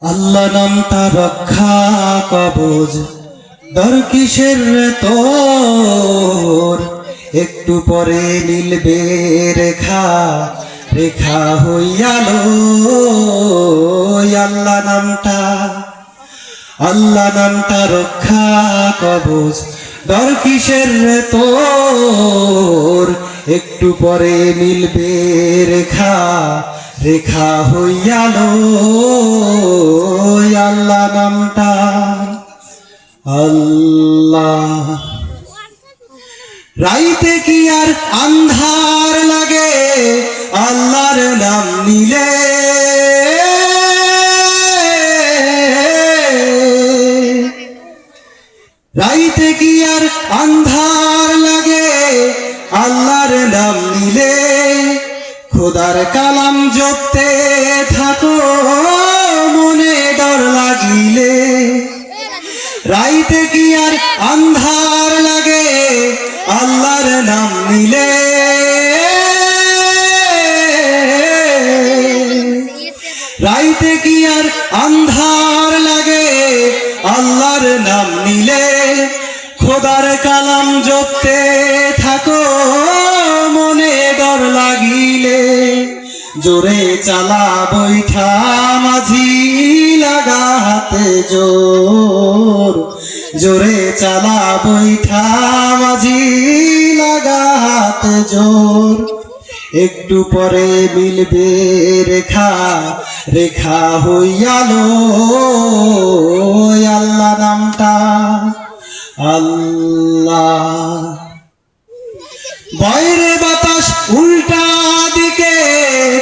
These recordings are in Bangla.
আল্লাহ নামটা রক্ষা কবজ, দর কিসের তোর? একটু পরে মিলবে রেখা, রেখা হইয়ালো। আল্লাহ নামটা রক্ষা কবজ, দর কিসের তোর? একটু পরে মিলবে রেখা, রেখা হইয়ালো। আল্লাহ নামটা আল্লাহ। রাইতে কি আর আন্ধার লাগে আল্লাহর নাম নিলে? রাইতে কি আর আন্ধার লাগে আল্লাহর নাম নিলে? খোদার কালাম জপতে থাকো মনে ডর লাগিলে। রাইতে কি আর আন্ধার লাগে আল্লাহর নাম নিলে? রাইতে কি আর আন্ধার লাগে আল্লাহর নাম নিলে? খোদার কালাম জপতে থাকো মনে ডর লাগিলে। জোরে চালা বৈঠা মাঝি লাগা হাতে জোর। জোরে চালা বৈঠা মাঝি লাগা হাতে জোর। একটু পরে মিলবে রেখা, রেখা হইয়ালো। আল্লাহ নামটা আল্লাহ। বাইরে বাতাস উল্টা দিকে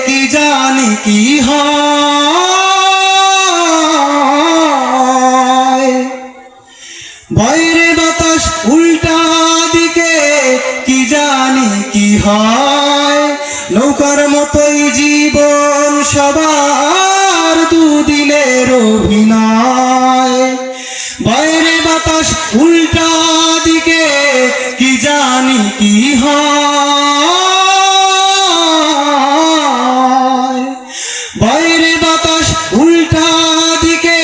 কি জানি কি হয়? বাইরে বাতাস উল্টা দিকে কি জানি কি হয়? নৌকার মতোই জীবন সবার দুদিনের অভিনয়। বাইরে বাতাস উল্টা দিকে কি জানি কি হয়? বাইরে বাতাস উল্টা দিকে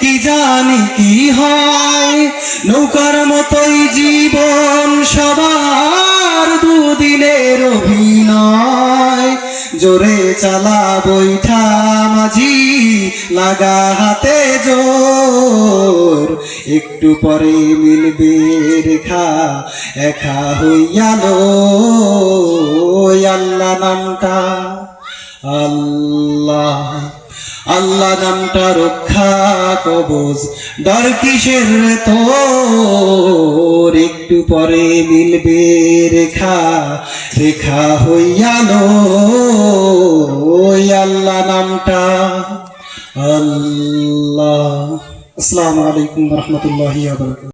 কি জানি কি হয়? নৌকার মতোই জীবন সবার দুদিনের অভিনয়। জোরে চালা বৈঠা মাঝি লাগা হাতে জোর। একটু পরে মিলবে রেখা, একা হইয়ালো। আল্লাহ নামটা আল্লাহ। আল্লাহ নামটা রক্ষা কবজ, ডর কিসের তোর? একটু পরে মিলবে রেখা, রেখা হইয়ালো। আল্লাহ নামটা আল্লাহ। আসসালামু আলাইকুম ওয়া রাহমাতুল্লাহি ওয়া বারাকাতুহু।